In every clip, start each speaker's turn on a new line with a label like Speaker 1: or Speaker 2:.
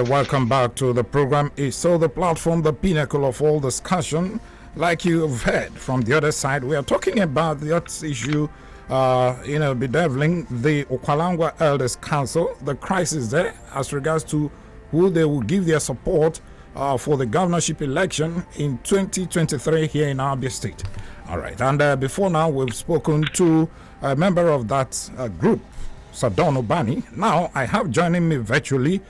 Speaker 1: welcome back to the program. It's so the platform, the pinnacle of all discussion. Like you've heard from the other side, we are talking about the issue, bedeviling the Ukwa La Ngwa Elders Council, the crisis there as regards to who they will give their support for the governorship election in 2023 here in Abia State. All right, and before now, we've spoken to a member of that group, Sadon Obani. Now, I have joining me virtually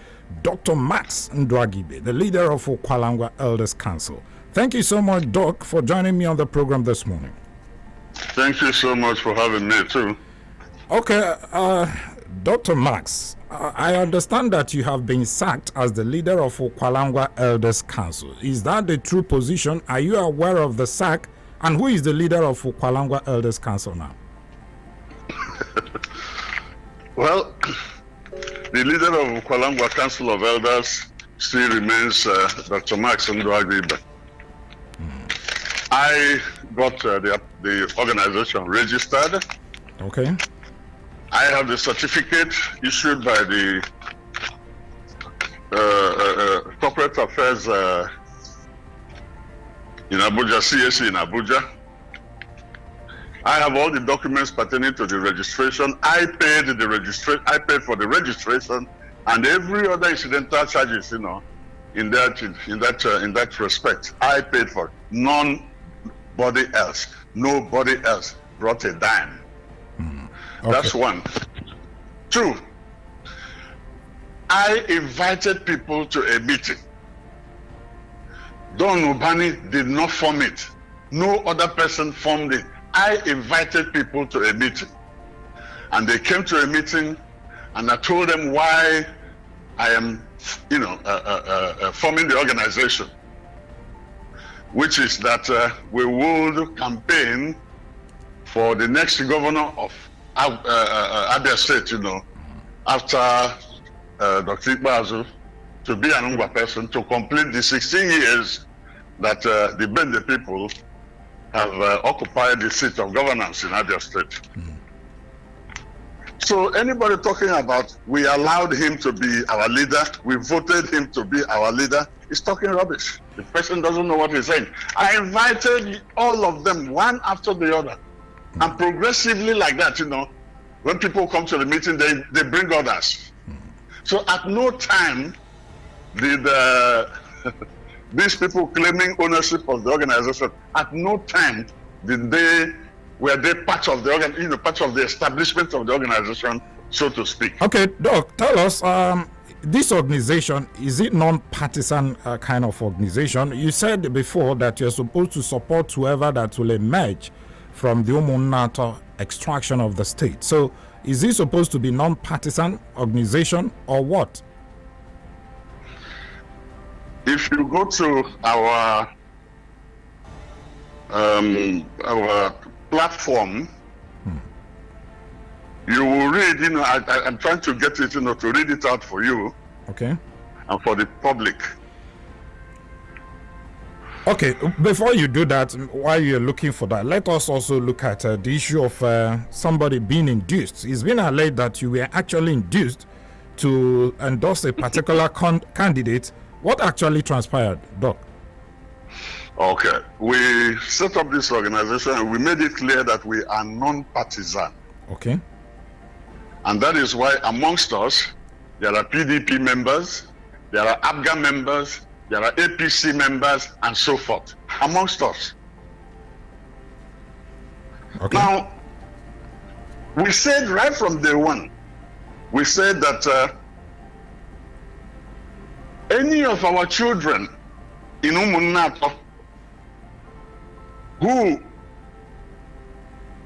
Speaker 1: Dr. Max Nduaguibe, the leader of Ukwa La Ngwa Elders Council. Thank you so much, Doc, for joining me on the program this morning.
Speaker 2: Thank you so much for having me, too.
Speaker 1: Okay, Dr. Max, I understand that you have been sacked as the leader of Ukwa La Ngwa Elders Council. Is that the true position? Are you aware of the sack? And who is the leader of Ukwa La Ngwa Elders Council now?
Speaker 2: Well, the leader of Ukwa La Ngwa Council of Elders still remains Dr. Max Nduaguibe. I got the organization registered.
Speaker 1: Okay.
Speaker 2: I have the certificate issued by the Corporate Affairs in Abuja, CSC in Abuja. I have all the documents pertaining to the registration. I paid for the registration and every other incidental charges, in that respect. I paid for nobody else brought a dime. Okay. That's one. Two, I invited people to a meeting. Don Ubani did not form it. No other person formed it. I invited people to a meeting. And they came to a meeting and I told them why I am, forming the organization, which is that we will campaign for the next governor of Abia State, after Dr. Ikpeazu, to be an Ngwa person, to complete the 16 years that the Bende people have occupied the seat of governance in Abia State. So anybody talking about we allowed him to be our leader, we voted him to be our leader, is talking rubbish. The person doesn't know what he's saying. I invited all of them, one after the other. And progressively like that, when people come to the meeting, they bring others. So at no time did these people claiming ownership of the organization, at no time were they part of the part of the establishment of the organization, so to speak.
Speaker 1: Okay, Doc, tell us, this organization, is it non-partisan kind of organization? You said before that you're supposed to support whoever that will emerge from the Umunnato extraction of the state. So is it supposed to be non-partisan organization or what?
Speaker 2: If you go to our platform, you will read, I'm trying to get it, to read it out for you.
Speaker 1: Okay.
Speaker 2: And for the public.
Speaker 1: Okay, before you do that, while you're looking for that, let us also look at the issue of somebody being induced. It's been alleged that you were actually induced to endorse a particular candidate. What actually transpired, Doc?
Speaker 2: Okay, we set up this organization and we made it clear that we are non-partisan.
Speaker 1: Okay.
Speaker 2: And that is why amongst us, there are PDP members, there are ABGA members, there are APC members, and so forth, amongst us.
Speaker 1: Okay.
Speaker 2: Now, we said right from day one, we said that any of our children in Umunnato who,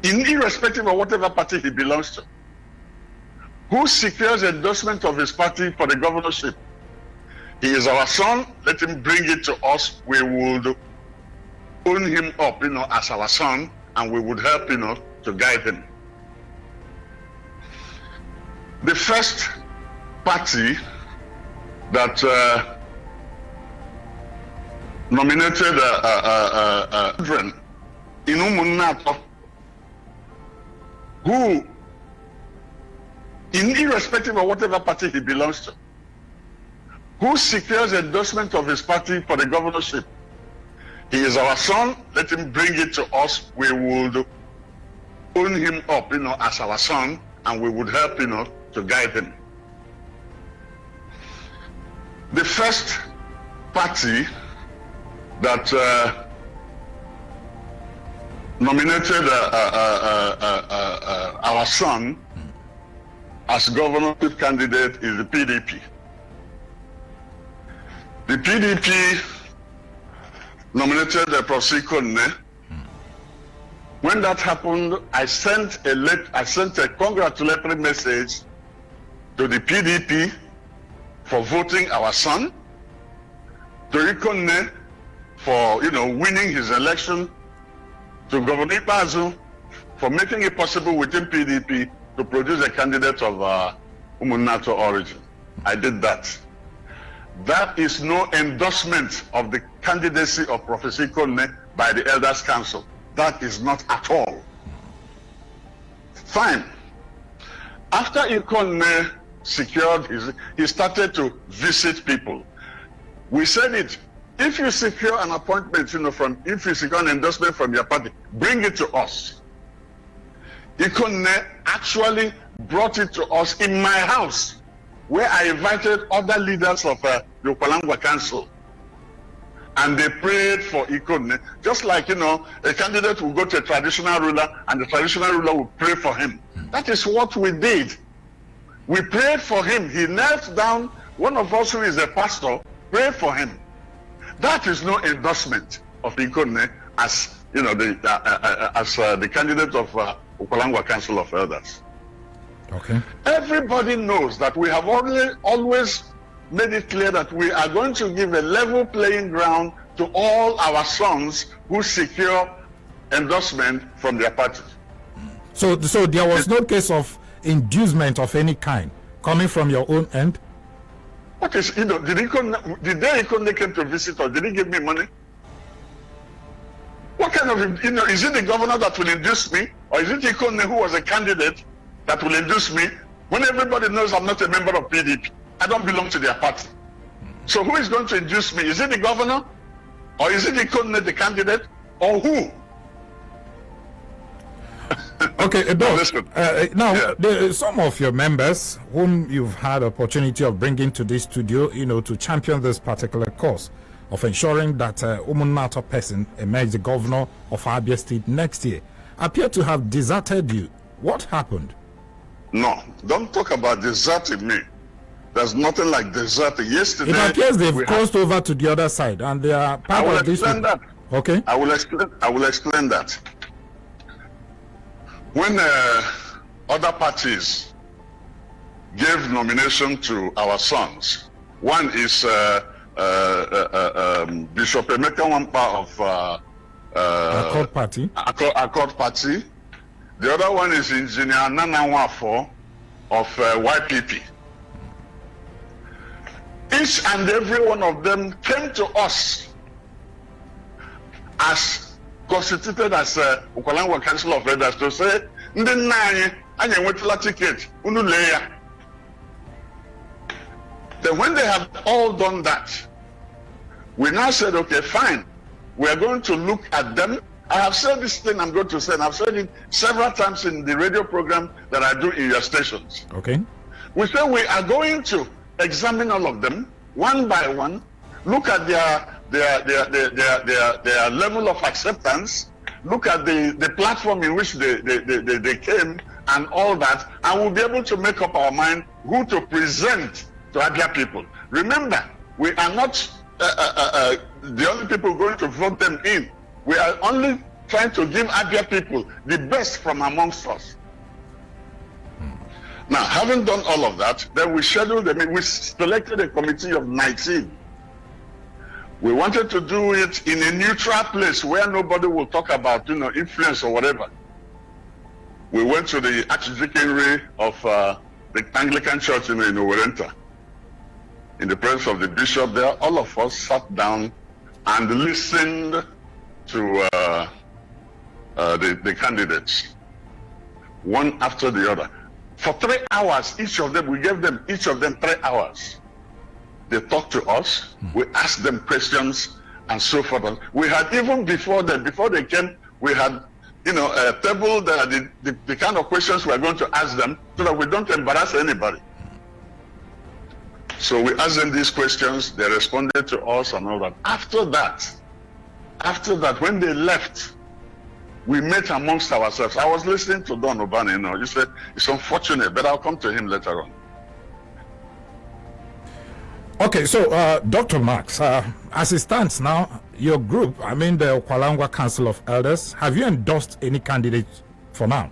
Speaker 2: irrespective of whatever party he belongs to, who secures endorsement of his party for the governorship, he is our son, let him bring it to us. We would own him up, as our son, and we would help, to guide him. The first party that nominated children in Umunnato who, irrespective of whatever party he belongs to, who secures endorsement of his party for the governorship. He is our son. Let him bring it to us. We would own him up, as our son, and we would help, to guide him. The first party that nominated our son as governorship candidate is the PDP. The PDP nominated Professor Ikonne. When that happened, I sent a congratulatory message to the PDP for voting our son, to Ikonne for winning his election, to Governor Ipazu for making it possible within PDP to produce a candidate of Umunnato origin. I did that. That is no endorsement of the candidacy of Professor Ikonne by the Elders Council. That is not at all. Fine. After Ikonne secured he started to visit people. We said it. If you secure an appointment, if you secure an endorsement from your party, bring it to us. Ikonne actually brought it to us in my house, where I invited other leaders of the Ukwa La Ngwa Council. And they prayed for Ikonne, just like, a candidate will go to a traditional ruler and the traditional ruler will pray for him. That is what we did. We prayed for him. He knelt down. One of us who is a pastor prayed for him. That is no endorsement of Ikonne as, the candidate of Ukwa La Ngwa Council of Elders.
Speaker 1: Okay.
Speaker 2: Everybody knows that we have always made it clear that we are going to give a level playing ground to all our sons who secure endorsement from their party.
Speaker 1: So there was no case of inducement of any kind coming from your own end?
Speaker 2: What is, did Ikonne came to visit or did he give me money? What kind of, is it the governor that will induce me, or is it Ikonne who was a candidate that will induce me when everybody knows I'm not a member of PDP? I don't belong to their party. So who is going to induce me? Is it the governor? Or is it Ikonne, the candidate? Or who?
Speaker 1: Okay, some of your members whom you've had opportunity of bringing to this studio, to champion this particular cause of ensuring that Umunnato person emerge the governor of Abia State next year, appear to have deserted you. What happened?
Speaker 2: No, don't talk about deserting me. There's nothing like deserting. Yesterday,
Speaker 1: it appears they've crossed over to the other side and they are part of this.
Speaker 2: I will explain that.
Speaker 1: Okay.
Speaker 2: I will explain that. When other parties gave nomination to our sons, one is Bishop Emeka Wampa of
Speaker 1: Accord Party.
Speaker 2: Accord Party. The other one is Engineer Nana Nwafo of YPP. Each and every one of them came to us as constituted as Ukwa La Ngwa Council of Elders to say, ndị nna anyị enwetala ticket, unu lee ya. Then when they have all done that, we now said, okay, fine. We are going to look at them. I have said this thing I'm going to say, and I've said it several times in the radio program that I do in your stations.
Speaker 1: Okay.
Speaker 2: We said we are going to examine all of them one by one, look at their level of acceptance, look at the platform in which they came and all that, and we'll be able to make up our mind who to present to Abia people. Remember, we are not the only people going to vote them in. We are only trying to give Abia people the best from amongst us. Now, having done all of that, then we scheduled them. We selected a committee of 19. We wanted to do it in a neutral place where nobody will talk about, influence or whatever. We went to the Archdeaconry of the Anglican Church in Owerenta. In the presence of the bishop there, all of us sat down and listened to the candidates, one after the other. For 3 hours, we gave them each of them 3 hours. They talked to us. We asked them questions and so forth. We had, even before they came, we had, a table that the kind of questions we are going to ask them so that we don't embarrass anybody. So we asked them these questions. They responded to us and all that. After that, when they left, we met amongst ourselves. I was listening to Don Obani, he said, it's unfortunate, but I'll come to him later on.
Speaker 1: Okay, so Dr. Marks, as it stands now, your group, the Ukwa La Ngwa Council of Elders, have you endorsed any candidate for now?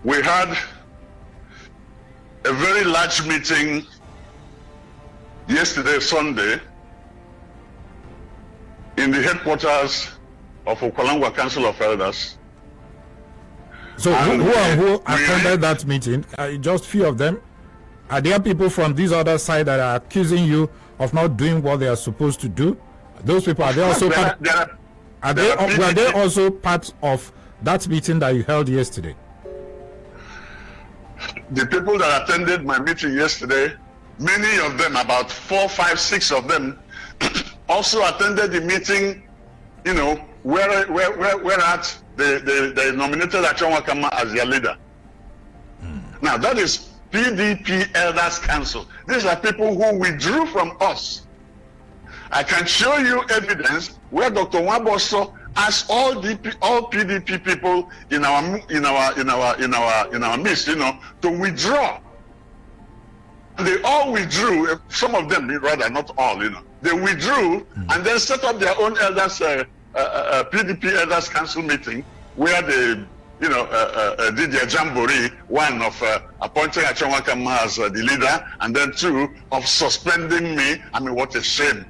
Speaker 2: We had a very large meeting yesterday, Sunday, in the headquarters of Ukwa La Ngwa Council of Elders.
Speaker 1: So who attended that meeting? Just few of them? Are there people from this other side that are accusing you of not doing what they are supposed to do? Those people, are they also were they also part of that meeting that you held yesterday?
Speaker 2: The people that attended my meeting yesterday, many of them, about 4, 5, 6 of them, also attended the meeting, where they nominated Achonwakama as their leader. Now that is PDP Elders Council. These are people who withdrew from us. I can show you evidence where Dr. Waboso asked all PDP people in our midst, to withdraw. They all withdrew. Some of them, rather, not all. They withdrew and then set up their own elders, PDP Elders Council meeting, where they did their jamboree, one of appointing Achonwakama as the leader, and then 2 of suspending me. What a shame.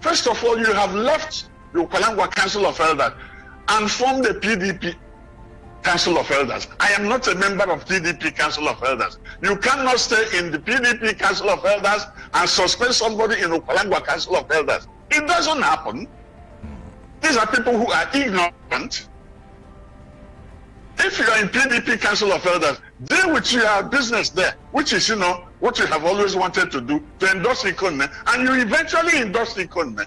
Speaker 2: First of all, you have left the Ukwa La Ngwa Council of Elders and formed the PDP Council of Elders. I am not a member of PDP Council of Elders. You cannot stay in the PDP Council of Elders and suspend somebody in Ukwa La Ngwa Council of Elders. It doesn't happen. These are people who are ignorant. If you are in PDP Council of Elders, deal with your business there, which is, what you have always wanted to do, to endorse Ikonne, and you eventually endorse Ikonne.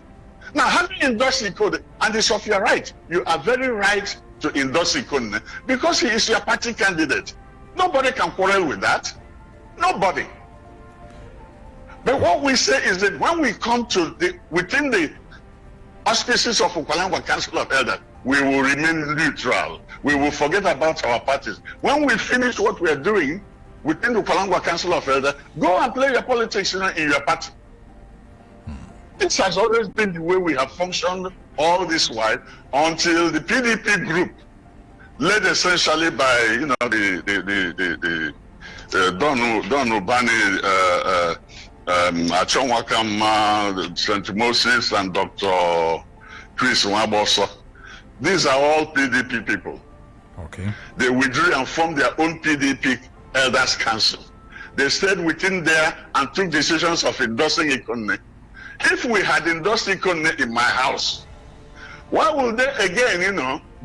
Speaker 2: Now, having endorsed Ikonne, and it's of your right, you are very right to endorse Ikonne, because he is your party candidate. Nobody can quarrel with that. Nobody. But what we say is that when we come to within the auspices of Ukwa La Ngwa Council of Elders, we will remain neutral. We will forget about our parties. When we finish what we are doing within the Ukwa La Ngwa Council of Elders, go and play your politics in your party. This has always been the way we have functioned all this while, until the PDP group, led essentially by Don Obani, Achonwakama, St. Moses, and Dr. Chris Waboso. These are all PDP people.
Speaker 1: Okay.
Speaker 2: They withdrew and formed their own PDP Elders Council. They stayed within there and took decisions of endorsing Ikonne. If we had endorsed Ikonne in my house, why would they again,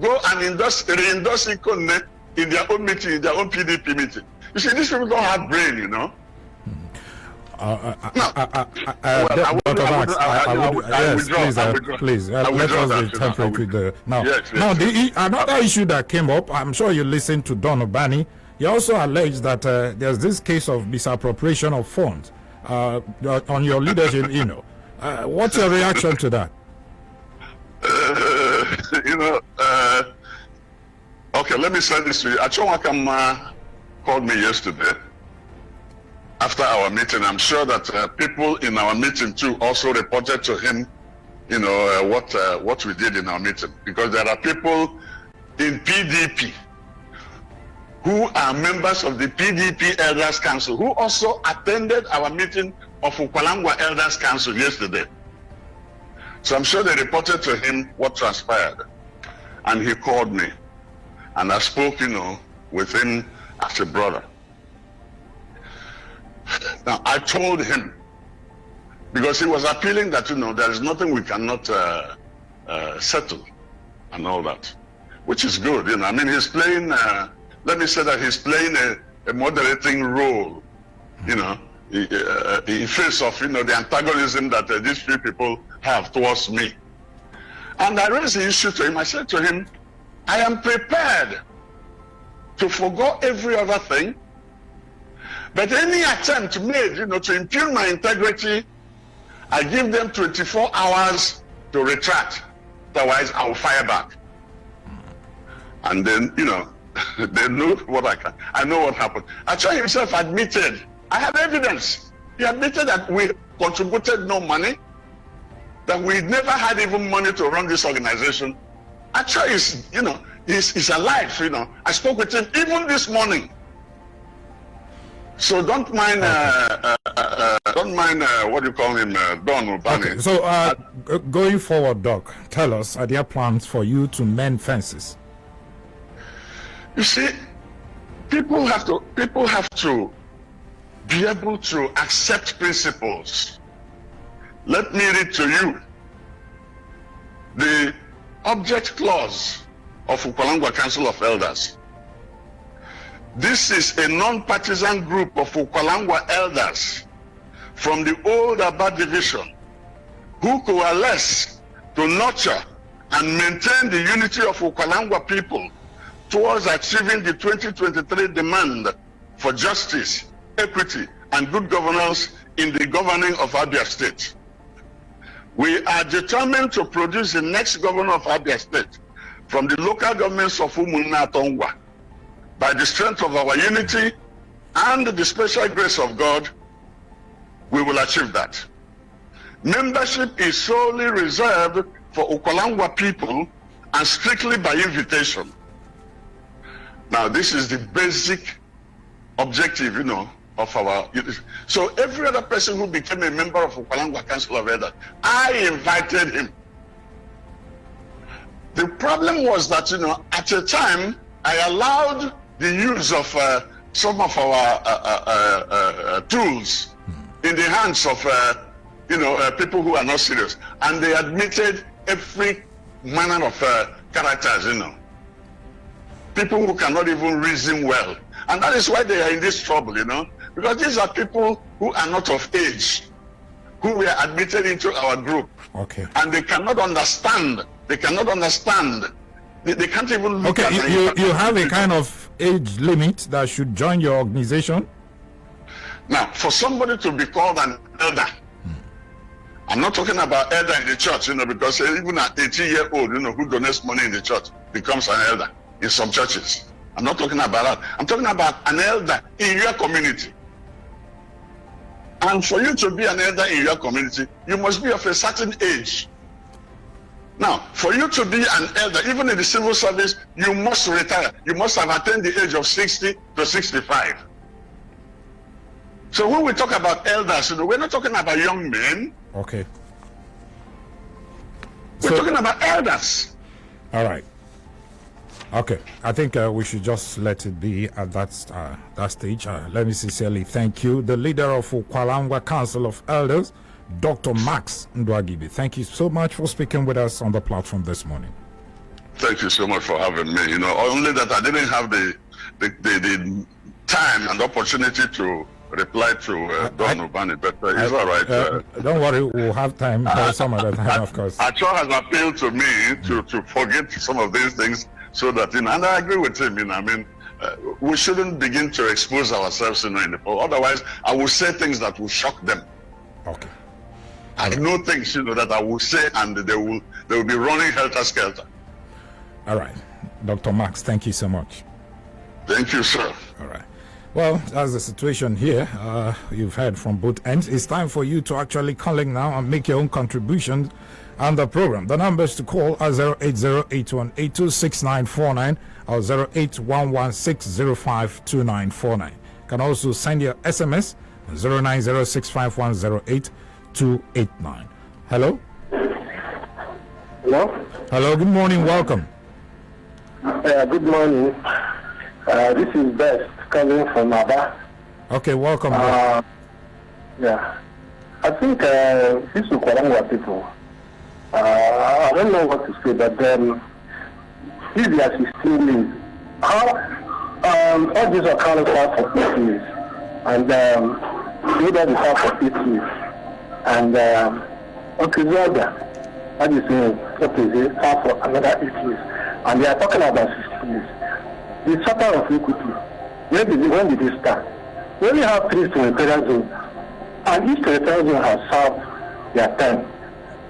Speaker 2: go and re-endorse Ikonne in their own meeting, in their own PDP meeting? You see, these people don't have brain,
Speaker 1: Please, let us be temperate with the now. Another issue that came up, I'm sure you listened to Don Obani. He also alleged that there's this case of misappropriation of funds on your leadership. What's your reaction to that?
Speaker 2: Okay, let me say this to you. Achonwakama called me yesterday after our meeting. I'm sure that people in our meeting too also reported to him, what we did in our meeting, because there are people in PDP who are members of the PDP Elders Council who also attended our meeting of Ukwa La Ngwa Elders Council yesterday. So I'm sure they reported to him what transpired, and he called me, and I spoke, with him as a brother. Now, I told him, because he was appealing that, there is nothing we cannot settle and all that, which is good. He's playing, let me say that he's playing a moderating role, in face of the antagonism that these three people have towards me. And I raised the issue to him. I said to him, I am prepared to forgo every other thing, but any attempt made to impugn my integrity, I give them 24 hours to retract. Otherwise, I will fire back. And then, they know what I know what happened. Achor himself admitted, I have evidence. He admitted that we contributed no money, that we never had even money to run this organization. Achor is, he's alive, I spoke with him even this morning. So don't mind, what do you call him, Don Ubani.
Speaker 1: Okay. So going forward, Doc, tell us, are there plans for you to mend fences?
Speaker 2: You see, people have to be able to accept principles. Let me read to you the object clause of Ukwa La Ngwa Council of Elders. This is a non-partisan group of Ukwa La Ngwa elders from the old Aba division who coalesce to nurture and maintain the unity of Ukwa La Ngwa people towards achieving the 2023 demand for justice, equity, and good governance in the governing of Abia State. We are determined to produce the next governor of Abia State from the local governments of Umunna Tongwa. By the strength of our unity and the special grace of God, we will achieve that. Membership is solely reserved for Ukwa La Ngwa people and strictly by invitation. Now, this is the basic objective, of our unity. So every other person who became a member of Ukwa La Ngwa Council of Elders, I invited him. The problem was that, at a time, I allowed the use of some of our tools in the hands of, people who are not serious. And they admitted every manner of characters, people who cannot even reason well. And that is why they are in this trouble, because these are people who are not of age, who were admitted into our group.
Speaker 1: Okay.
Speaker 2: And they cannot understand. They can't even look at
Speaker 1: you have a kind of age limit that should join your organization?
Speaker 2: Now, for somebody to be called an elder, I'm not talking about elder in the church, because even an 18-year-old, who donates money in the church becomes an elder in some churches. I'm not talking about that. I'm talking about an elder in your community. And for you to be an elder in your community, you must be of a certain age. Now, for you to be an elder, even in the civil service, you must retire. You must have attained the age of 60 to 65. So when we talk about elders, we're not talking about young men.
Speaker 1: Okay.
Speaker 2: We're talking about elders.
Speaker 1: All right. Okay. I think we should just let it be at that stage. Let me sincerely thank you, the leader of Ukwa La Ngwa Council of Elders, Dr. Max Nduaguibe. Thank you so much for speaking with us on the platform this morning.
Speaker 2: Thank you so much for having me. Only that I didn't have the time and opportunity to reply to Don Ubani, but it's all right.
Speaker 1: Don't worry, we'll have time some other time, of course.
Speaker 2: Achor has appealed to me to forget some of these things so that, and I agree with him, we shouldn't begin to expose ourselves, in the poll. Otherwise, I will say things that will shock them.
Speaker 1: Okay.
Speaker 2: I know things, that I will say, and they will be running helter-skelter.
Speaker 1: All right. Dr. Max, thank you so much.
Speaker 2: Thank you, sir.
Speaker 1: All right. Well, that's the situation here. You've heard from both ends. It's time for you to actually call in now and make your own contributions on the program. The numbers to call are 08081826949 or 08116052949. You can also send your SMS 09065108289. Hello?
Speaker 3: Hello?
Speaker 1: Hello, good morning, welcome.
Speaker 3: Good morning. This is Best coming from Aba.
Speaker 1: Okay, welcome.
Speaker 3: Yeah. I think these Ukwa La Ngwa people, I don't know what to say, but if they are 16 years, how all these are counted for 50 years, and Yoda is out for 8 years. And okay, Zelda, that is okay, they out for another 8 years. And they are talking about 60 years. The charter of equity, when did they start? We only have 3 territorial zones. And each territorial zone has served their time.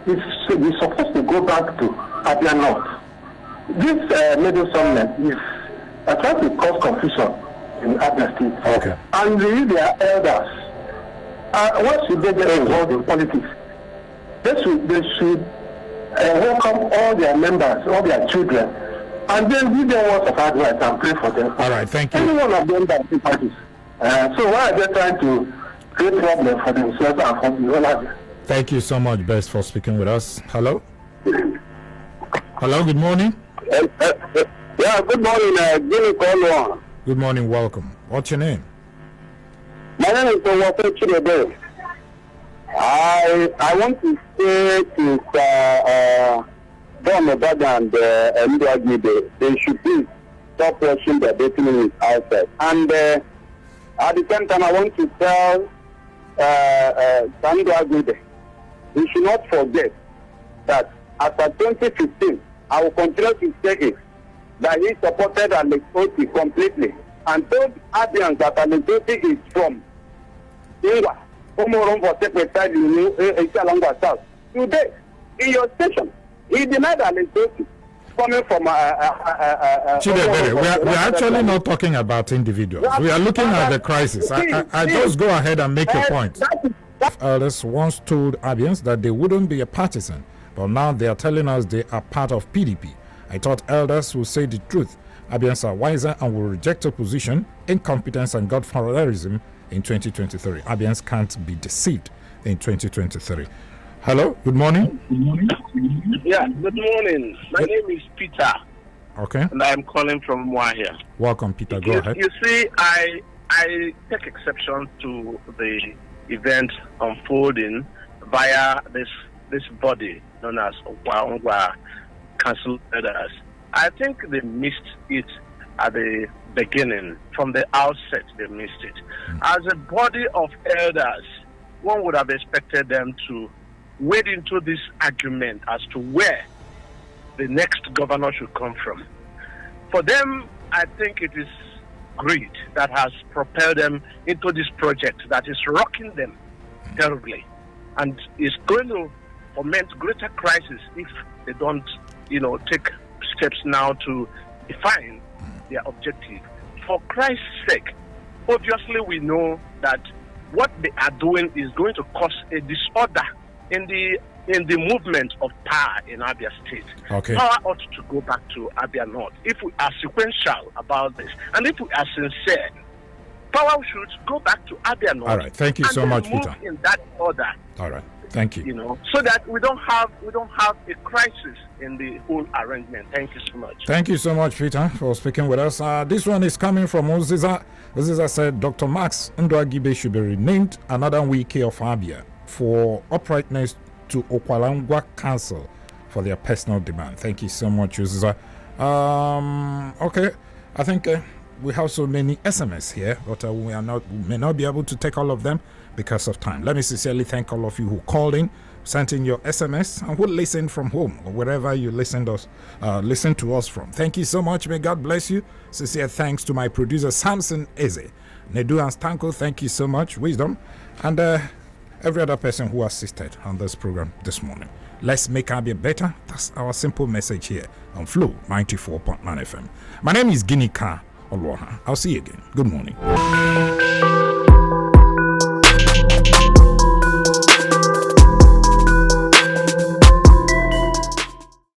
Speaker 3: It's supposed to go back to Abia North. This middle summit is trying to cause confusion in Abia State.
Speaker 1: Okay.
Speaker 3: And their elders. Once you get involved in politics, they should welcome all their members, all their children, and then give them words of advice and pray for them.
Speaker 1: All right, thank you.
Speaker 3: Any one of them that parties. So why are they trying to create problems for themselves and for the whole Abia?
Speaker 1: Thank you so much, Bess, for speaking with us. Hello? Hello, good morning.
Speaker 3: Yeah, good morning, Ukwa La Ngwa.
Speaker 1: Good morning, welcome. What's your name?
Speaker 3: My name is Nduaguibe. I want to say to Don Obada and Nduaguibe, they should please stop watching the dating news outside. And at the same time, I want to tell Nduaguibe, we should not forget that after 2015, I will continue to say it, that he supported Alexoti completely and told Abians that Alexoti is from Ngwa, Omoron for Secretary Ukwa La Ngwa South. Today, in your station, he denied Alexoti coming from
Speaker 1: Chidebere, we are actually not talking about individuals. We are looking at the crisis. I just go ahead and make a point. Elders once told Abians that they wouldn't be a partisan, but now they are telling us they are part of PDP. I thought elders would say the truth. Abians are wiser and will reject opposition, incompetence, and godfatherism in 2023. Abians can't be deceived in 2023. Hello, good morning.
Speaker 4: Yeah, good morning. My name is Peter.
Speaker 1: Okay.
Speaker 4: And I'm calling from Wahia.
Speaker 1: Welcome, Peter. Go ahead.
Speaker 4: You see, I take exception to the event unfolding via this body known as Ukwa La Ngwa Council Elders. I think they missed it at the beginning. From the outset, they missed it. As a body of elders, one would have expected them to wade into this argument as to where the next governor should come from. For them, I think it is greed that has propelled them into this project that is rocking them terribly and is going to foment greater crisis if they don't, take steps now to define their objective. For Christ's sake, obviously we know that what they are doing is going to cause a disorder in the movement of power in Abia State.
Speaker 1: Okay.
Speaker 4: Power ought to go back to Abia North. If we are sequential about this, and if we are sincere, power should go back to Abia North.
Speaker 1: All right. Thank you so much,
Speaker 4: move
Speaker 1: Peter.
Speaker 4: in that order.
Speaker 1: All right. Thank you.
Speaker 4: So that we don't have a crisis in the whole arrangement. Thank you so much.
Speaker 1: Thank you so much, Peter, for speaking with us. This one is coming from Oziza. Oziza said Dr. Max Nduaguibe should be renamed another wiki of Abia for uprightness to Ukwa La Ngwa Council for their personal demand. Thank you so much, Oziza. Okay, I think we have so many SMS here, but we may not be able to take all of them because of time. Let me sincerely thank all of you who called in, sent in your SMS, and who listened from home or wherever you listen to us from. Thank you so much. May God bless you. Sincere thanks to my producer Samson Eze, Nedu and Stanko. Thank you so much. Wisdom, and every other person who assisted on this program this morning. Let's make Abia better. That's our simple message here on Flow 94.9 FM. My name is Ginika Olwaha. I'll see you again. Good morning.